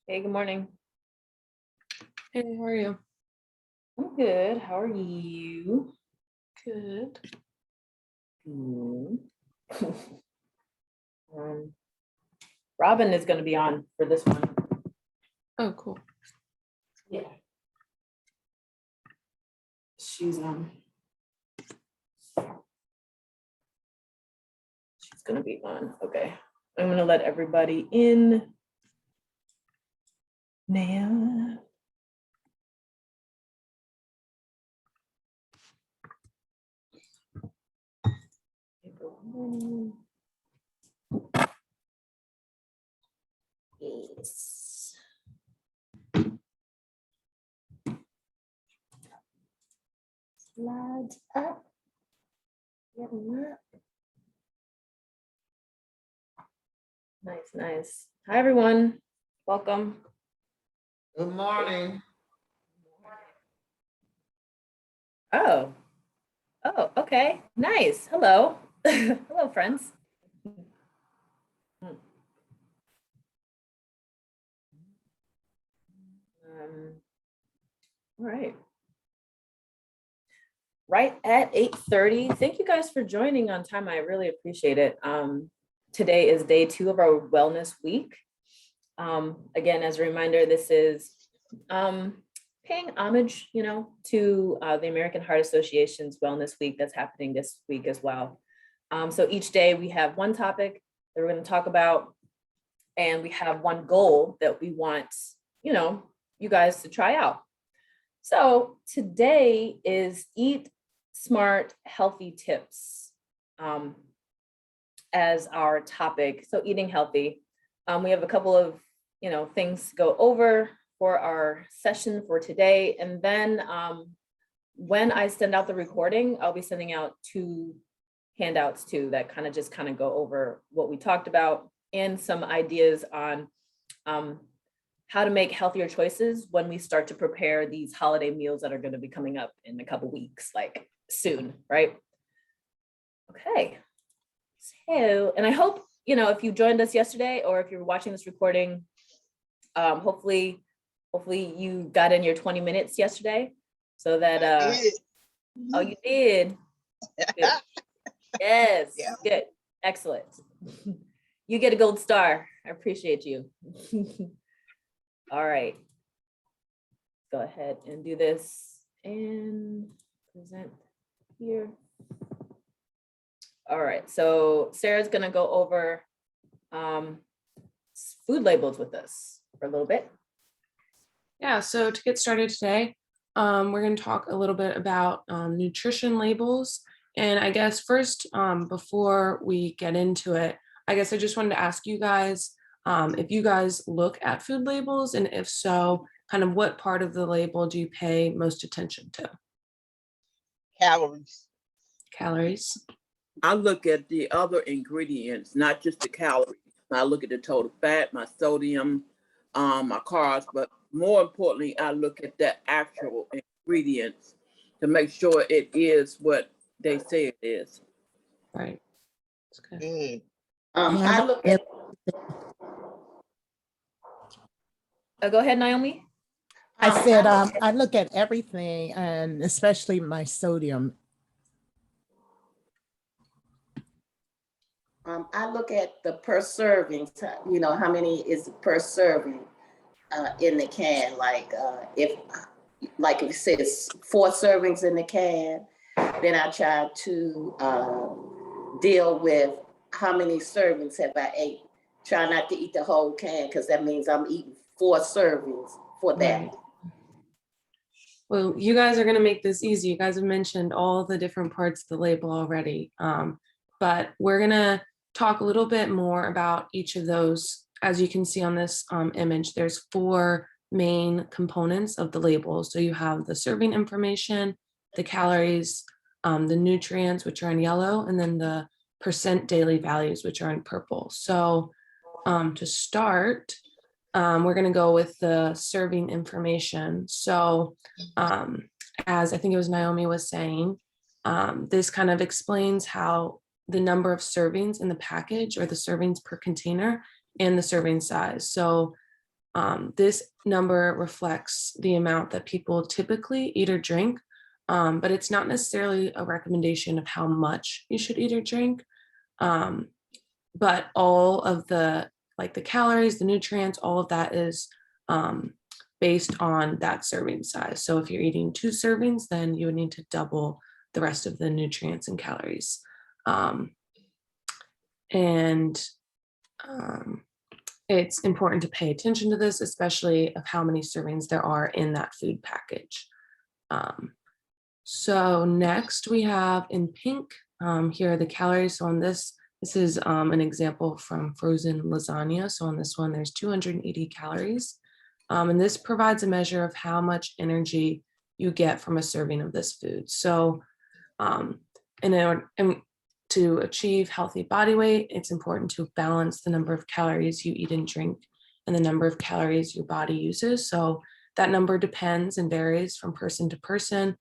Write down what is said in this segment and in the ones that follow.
Hey, good morning. Hey, how are you? I'm good. How are you? Good. Good. Um, Robin is going to be on for this one. Oh, cool. Yeah. She's she's going to be on. Okay. I'm going to let everybody in now. Yes. Slides up. Get 'em up. Nice, nice. Hi, everyone. Welcome. Good morning. Oh, okay. Nice. Hello. Hello, friends. All right. Right at 8:30. Thank you guys for joining on time. I really appreciate it. Today is day 2 of our wellness week. Again, as a reminder, this is paying homage, to the American Heart Association's Wellness Week that's happening this week as well. So each day we have one topic that we're going to talk about, and we have one goal that we want, you guys to try out. So today is eat smart, healthy tips as our topic. So eating healthy. We have a couple of, things to go over for our session for today. And then when I send out the recording, I'll be sending out 2 handouts too that kind of go over what we talked about and some ideas on how to make healthier choices when we start to prepare these holiday meals that are going to be coming up in a couple weeks, like soon, right? Okay. So, and I hope, if you joined us yesterday or if you're watching this recording, hopefully you got in your 20 minutes yesterday so that, oh, you did. Good. Yes, Yeah. good. Excellent. You get a gold star. I appreciate you. All right. Go ahead and do this and present here. All right, so Sarah's gonna go over food labels with us for a little bit. Yeah, so to get started today, we're going to talk a little bit about nutrition labels. And I guess first, before we get into it, I guess I just wanted to ask you guys if you guys look at food labels, and if so, kind of what part of the label do you pay most attention to? Calories. Calories. I look at the other ingredients, not just the calories. I look at the total fat, my sodium, my carbs, but more importantly, I look at the actual ingredients to make sure it is what they say it is. Right. That's good. Good. I look at Go ahead, Naomi. I said I look at everything, and especially my sodium. I look at the per serving, how many is per serving in the can. If it says 4 servings in the can, then I try to deal with how many servings have I ate. Try not to eat the whole can, because that means I'm eating 4 servings for that. Right. Well, you guys are going to make this easy. You guys have mentioned all the different parts of the label already, but we're going to talk a little bit more about each of those. As you can see on this image, there's 4 main components of the label. So you have the serving information, the calories, the nutrients, which are in yellow, and then the percent daily values, which are in purple. So to start, we're going to go with the serving information. So as I think it was Naomi was saying, this kind of explains how the number of servings in the package, or the servings per container, and the serving size. So This number reflects the amount that people typically eat or drink, but it's not necessarily a recommendation of how much you should eat or drink. But all of the, like the calories, the nutrients, all of that is based on that serving size. So if you're eating 2 servings, then you would need to double the rest of the nutrients and calories. And it's important to pay attention to this, especially of how many servings there are in that food package. So next we have in pink, here are the calories. So on this is an example from frozen lasagna. So on this one, there's 280 calories. And this provides a measure of how much energy you get from a serving of this food. So in order to achieve healthy body weight, it's important to balance the number of calories you eat and drink and the number of calories your body uses. So that number depends and varies from person to person.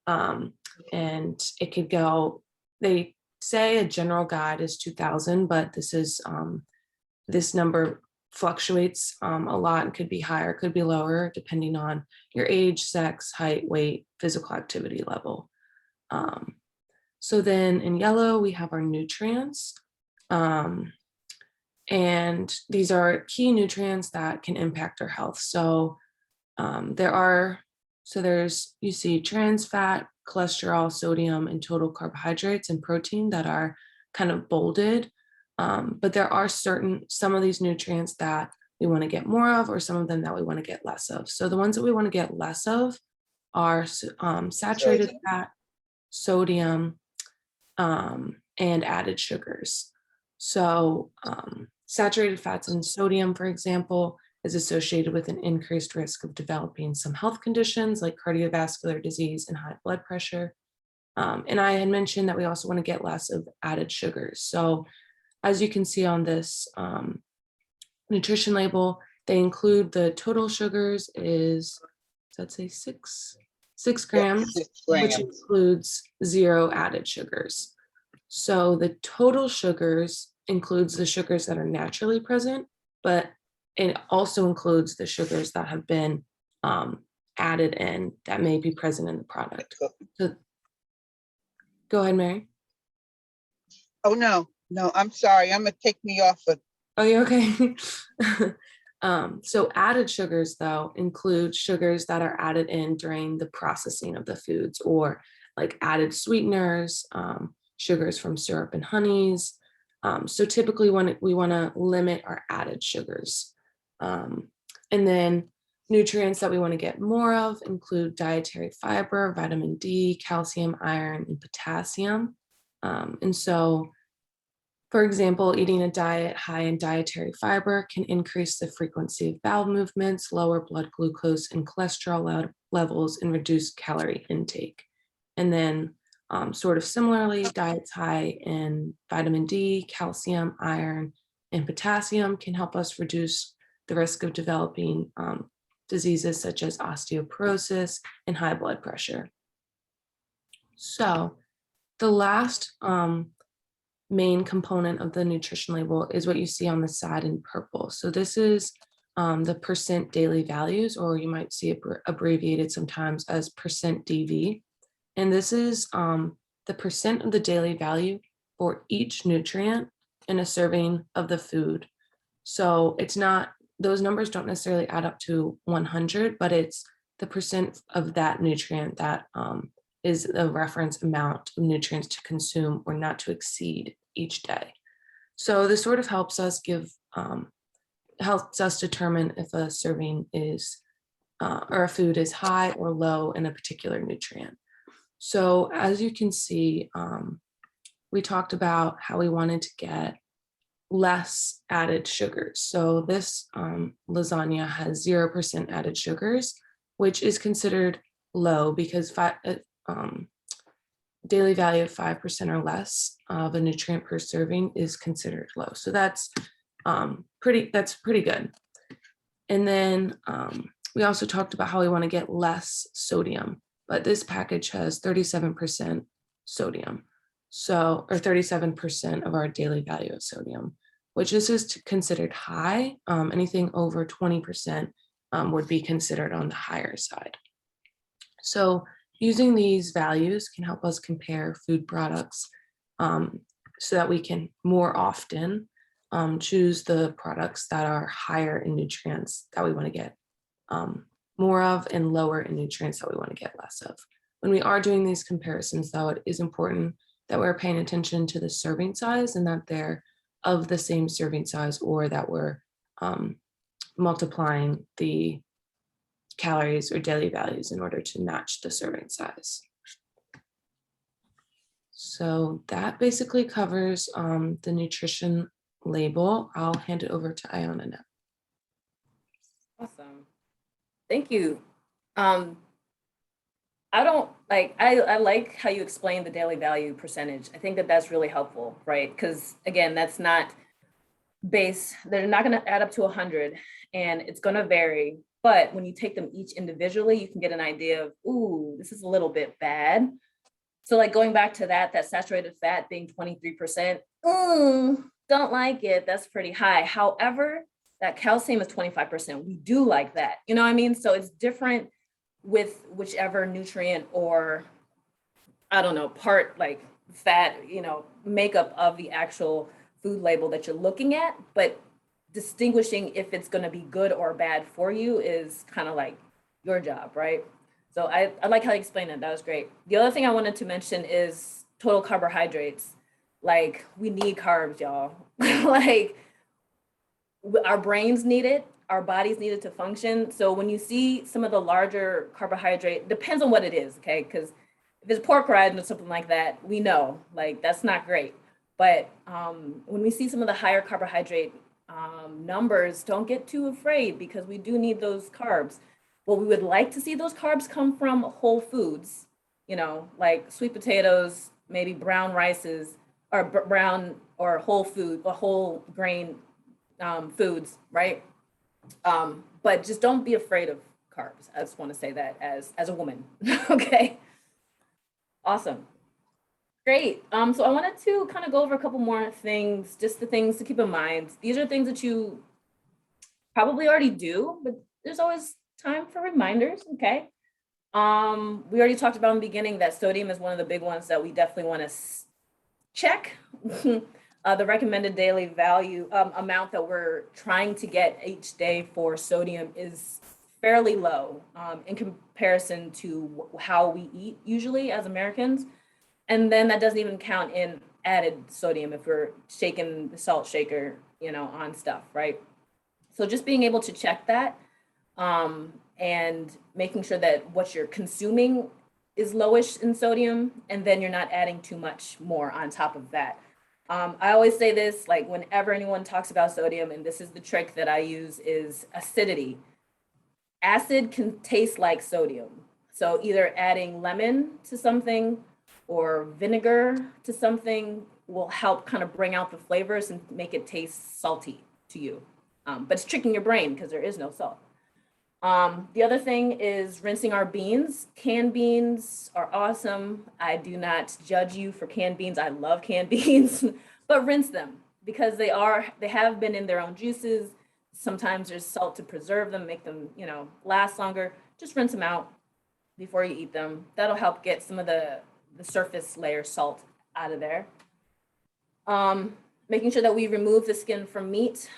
And it could go, they say a general guide is 2,000, but this number fluctuates a lot and could be higher, could be lower, depending on your age, sex, height, weight, physical activity level. So then in yellow, we have our nutrients. And these are key nutrients that can impact our health. So there's, you see trans fat, cholesterol, sodium, and total carbohydrates and protein that are kind of bolded. But there are some of these nutrients that we want to get more of, or some of them that we want to get less of. So the ones that we want to get less of are saturated fat, sodium, and added sugars. So saturated fats and sodium, for example, is associated with an increased risk of developing some health conditions like cardiovascular disease and high blood pressure. And I had mentioned that we also want to get less of added sugars. So as you can see on this nutrition label, they include the total sugars is, let's say 6 grams, 6 which grams. includes 0 added sugars. So the total sugars includes the sugars that are naturally present, but it also includes the sugars that have been added in that may be present in the product. So, go ahead, Mary. Oh, no, I'm sorry. I'm gonna take me off of. Oh, you okay? So added sugars, though, include sugars that are added in during the processing of the foods, or like added sweeteners, sugars from syrup and honeys. So typically we want to limit our added sugars. And then nutrients that we want to get more of include dietary fiber, vitamin D, calcium, iron, and potassium. And so, for example, eating a diet high in dietary fiber can increase the frequency of bowel movements, lower blood glucose and cholesterol levels, and reduce calorie intake. And then sort of similarly, diets high in vitamin D, calcium, iron, and potassium can help us reduce the risk of developing diseases such as osteoporosis and high blood pressure. So the last main component of the nutrition label is what you see on the side in purple. So this is the percent daily values, or you might see it abbreviated sometimes as percent DV. And this is the percent of the daily value for each nutrient in a serving of the food. So it's not, those numbers don't necessarily add up to 100, but it's the percent of that nutrient that is the reference amount of nutrients to consume or not to exceed each day. So this sort of helps us determine if a serving is or a food is high or low in a particular nutrient. So as you can see, we talked about how we wanted to get less added sugars. So this lasagna has 0% added sugars, which is considered low because daily value of 5% or less of a nutrient per serving is considered low. So that's pretty good. And then we also talked about how we want to get less sodium, but this package has 37% sodium. So, or 37% of our daily value of sodium, which is just considered high. Anything over 20% would be considered on the higher side. So using these values can help us compare food products so that we can more often choose the products that are higher in nutrients that we want to get more of and lower in nutrients that we want to get less of. When we are doing these comparisons, though, it is important that we're paying attention to the serving size and that they're of the same serving size, or that we're multiplying the calories or daily values in order to match the serving size. So that basically covers the nutrition label. I'll hand it over to Iona now. Awesome. Thank you. I like how you explain the daily value percentage. I think that that's really helpful, right? Because again, that's not base, they're not going to add up to 100 and it's going to vary. But when you take them each individually, you can get an idea of, ooh, this is a little bit bad. So like going back to that saturated fat being 23%, don't like it. That's pretty high. However, that calcium is 25%. We do like that. You know what I mean? So it's different with whichever nutrient or, I don't know, part like fat, makeup of the actual food label that you're looking at. But distinguishing if it's going to be good or bad for you is kind of like your job, right? So I like how you explained that. That was great. The other thing I wanted to mention is total carbohydrates. Like, we need carbs, y'all. Like, our brains need it, our bodies need it to function. So when you see some of the larger carbohydrate, depends on what it is, okay? Because if it's pork rinds or something like that, we know, like, that's not great. But when we see some of the higher carbohydrate numbers, don't get too afraid, because we do need those carbs. What we would like to see those carbs come from whole foods, like sweet potatoes, maybe brown rices, or brown or whole food or whole grain foods, right? But just don't be afraid of carbs. I just want to say that as a woman. Okay. Awesome. Great. So I wanted to kind of go over a couple more things, just the things to keep in mind. These are things that you probably already do, but there's always time for reminders. Okay. We already talked about in the beginning that sodium is one of the big ones that we definitely want to check. The recommended daily value amount that we're trying to get each day for sodium is fairly low in comparison to how we eat usually as Americans. And then that doesn't even count in added sodium if we're shaking the salt shaker, on stuff, right? So just being able to check that and making sure that what you're consuming is lowish in sodium, and then you're not adding too much more on top of that. I always say this, like, whenever anyone talks about sodium, and this is the trick that I use, is acidity. Acid can taste like sodium. So either adding lemon to something or vinegar to something will help kind of bring out the flavors and make it taste salty to you. But it's tricking your brain because there is no salt. The other thing is rinsing our beans. Canned beans are awesome. I do not judge you for canned beans. I love canned beans, but rinse them, because they have been in their own juices. Sometimes there's salt to preserve them, make them, last longer. Just rinse them out before you eat them. That'll help get some of the surface layer salt out of there. Making sure that we remove the skin from meat.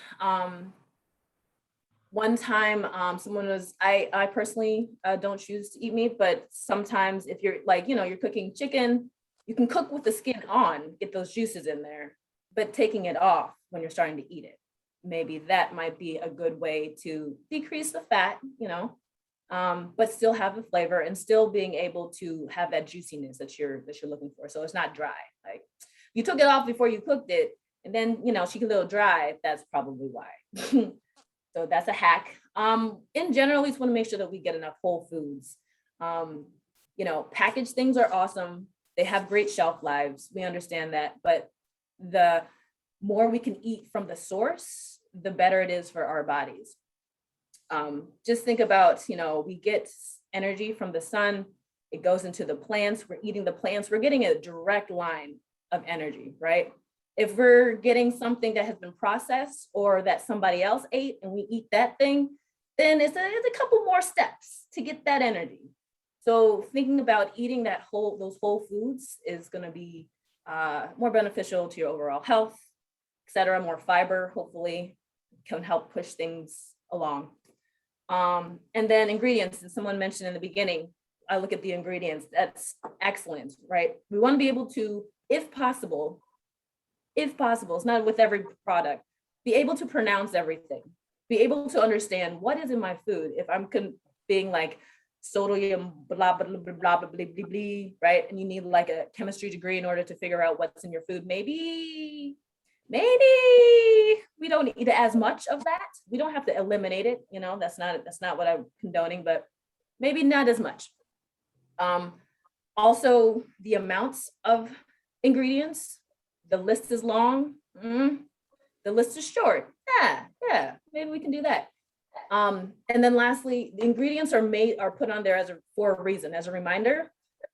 One time, someone was, I personally don't choose to eat meat, but sometimes if you're like, you're cooking chicken, you can cook with the skin on, get those juices in there, but taking it off when you're starting to eat it. Maybe that might be a good way to decrease the fat, but still have the flavor and still being able to have that juiciness that you're looking for. So it's not dry. Like, you took it off before you cooked it, and then, she get a little dry. That's probably why. So that's a hack. In general, we just want to make sure that we get enough whole foods. Packaged things are awesome. They have great shelf lives. We understand that, but the more we can eat from the source, the better it is for our bodies. Just think about, we get energy from the sun. It goes into the plants. We're eating the plants. We're getting a direct line of energy, right? If we're getting something that has been processed or that somebody else ate and we eat that thing, then it's a couple more steps to get that energy. So thinking about eating those whole foods is going to be more beneficial to your overall health, et cetera. More fiber, hopefully, can help push things along. And then ingredients, as someone mentioned in the beginning, I look at the ingredients, that's excellent, right? We want to be able to, if possible, it's not with every product, be able to pronounce everything, be able to understand what is in my food. If I'm being like sodium, blah, blah, blah, blah, blah, blah, blah, blah, right? And you need like a chemistry degree in order to figure out what's in your food. Maybe we don't eat as much of that. We don't have to eliminate it. You know, that's not what I'm condoning, but maybe not as much. Also the amounts of ingredients, the list is long. The list is short. Yeah, maybe we can do that. And then lastly, the ingredients are put on there for a reason, as a reminder.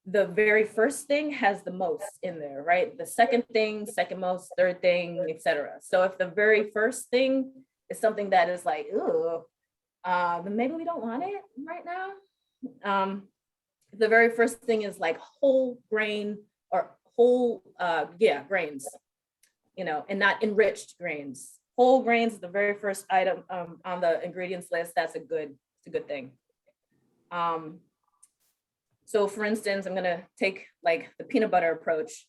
The very first thing has the most in there, right? The second thing, second most, third thing, etc. So if the very first thing is something that is like, ooh, then maybe we don't want it right now. The very first thing is like whole grain or whole, grains, you know, and not enriched grains. Whole grains is the very first item on the ingredients list. That's a good thing. So for instance, I'm gonna take like the peanut butter approach.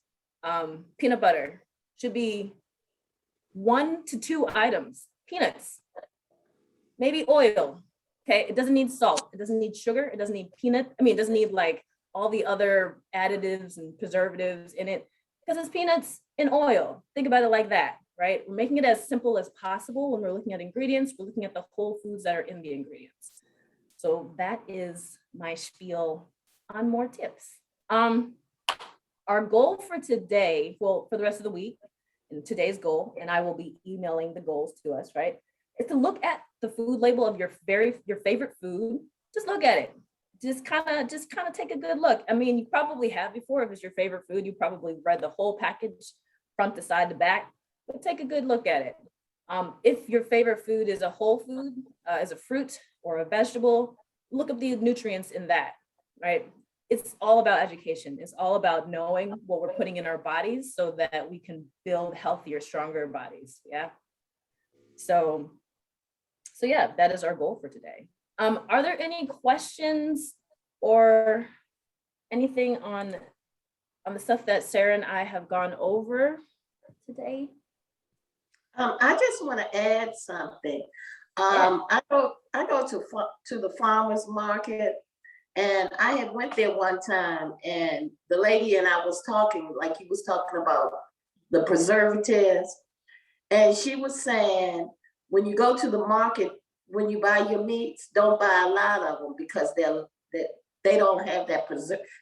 Peanut butter should be 1 to 2 items. Peanuts, maybe oil. Okay, it doesn't need salt. It doesn't need sugar. It doesn't need it doesn't need like all the other additives and preservatives in it because it's peanuts and oil. Think about it like that, right? We're making it as simple as possible when we're looking at ingredients. We're looking at the whole foods that are in the ingredients. So that is my spiel on more tips. Our goal for today, well, for the rest of the week, and today's goal, and I will be emailing the goals to us, right? Is to look at the food label of your favorite food. Just look at it. Just kind of take a good look. I mean, you probably have before. If it's your favorite food, you probably read the whole package, front to side to back, but take a good look at it. If your favorite food is a whole food, is a fruit or a vegetable, look up the nutrients in that, right? It's all about education. It's all about knowing what we're putting in our bodies so that we can build healthier, stronger bodies. Yeah. So yeah, that is our goal for today. Are there any questions or anything on the stuff that Sarah and I have gone over today? I just want to add something. I go to the farmer's market, and I had went there one time, and the lady and I was talking, like he was talking about the preservatives, and she was saying, when you go to the market, when you buy your meats, don't buy a lot of them because they don't have that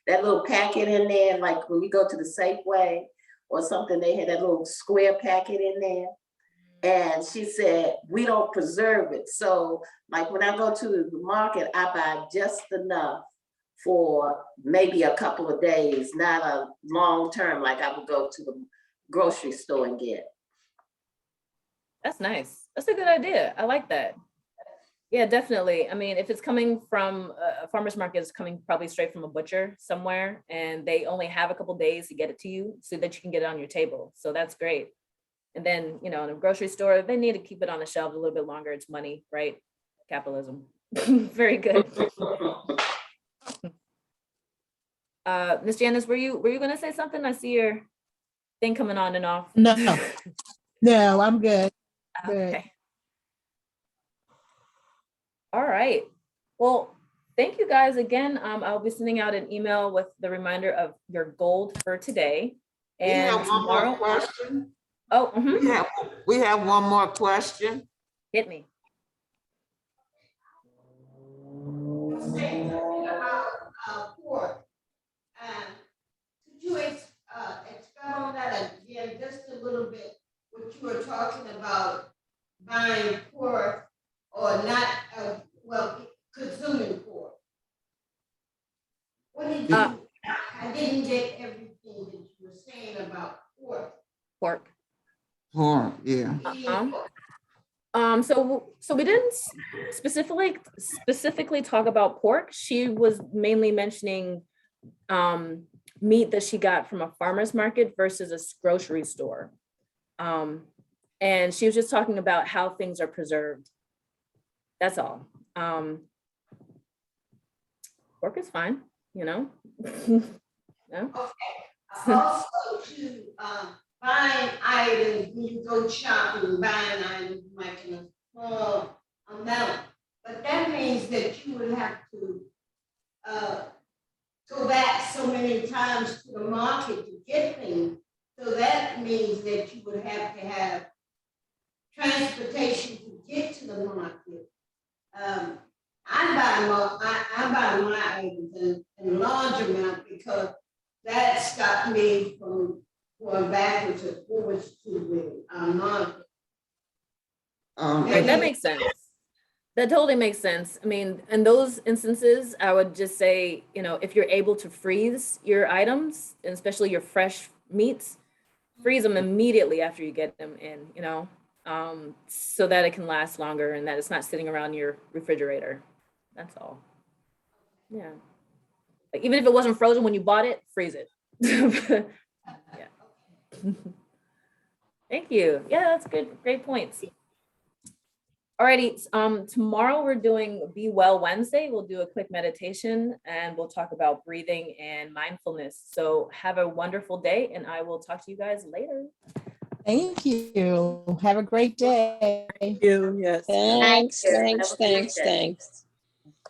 little packet in there. Like when you go to the Safeway or something, they had that little square packet in there. And she said, we don't preserve it. So like when I go to the market, I buy just enough for maybe a couple of days, not a long term, like I would go to the grocery store and get. That's nice. That's a good idea. I like that. Yeah, definitely. I mean, if it's coming from a farmer's market, it's coming probably straight from a butcher somewhere, and they only have a couple days to get it to you so that you can get it on your table. So that's great. And then, you know, in a grocery store, they need to keep it on the shelf a little bit longer. It's money, right? Capitalism. Very good. Miss Janice, were you going to say something? I see your thing coming on and off. No, I'm good. Okay. All right. Well, thank you guys again. I'll be sending out an email with the reminder of your goal for today. And We have one tomorrow. more question. Oh, We have one more question. hit me. Pork. Could you expand on that again just a little bit? What you were talking about buying pork or not, consuming pork. What did you? I didn't get everything that you were saying about pork. Pork. So we didn't specifically talk about pork. She was mainly mentioning meat that she got from a farmer's market versus a grocery store. And she was just talking about how things are preserved. That's all. Pork is fine, you know? No? Also to, buying items, when you go shopping, buying items like in a small amount. But that means that you would have to, go back so many times to the market to get things. So that means that you would have to have transportation to get to the market. I buy my items in large amount because that stopped me from going backwards and forwards to the market. Right, that makes sense. That totally makes sense. I mean, in those instances, I would just say, you know, if you're able to freeze your items, and especially your fresh meats, freeze them immediately after you get them in, you know, so that it can last longer and that it's not sitting around your refrigerator. That's all. Yeah. Like, even if it wasn't frozen when you bought it, freeze it. Yeah. Thank you. Yeah, that's good. Great points. Alrighty, tomorrow we're doing Be Well Wednesday. We'll do a quick meditation and we'll talk about breathing and mindfulness. So have a wonderful day and I will talk to you guys later. Thank you. Have a great day. You, yes. Thanks, Have a thanks, great thanks, day. thanks.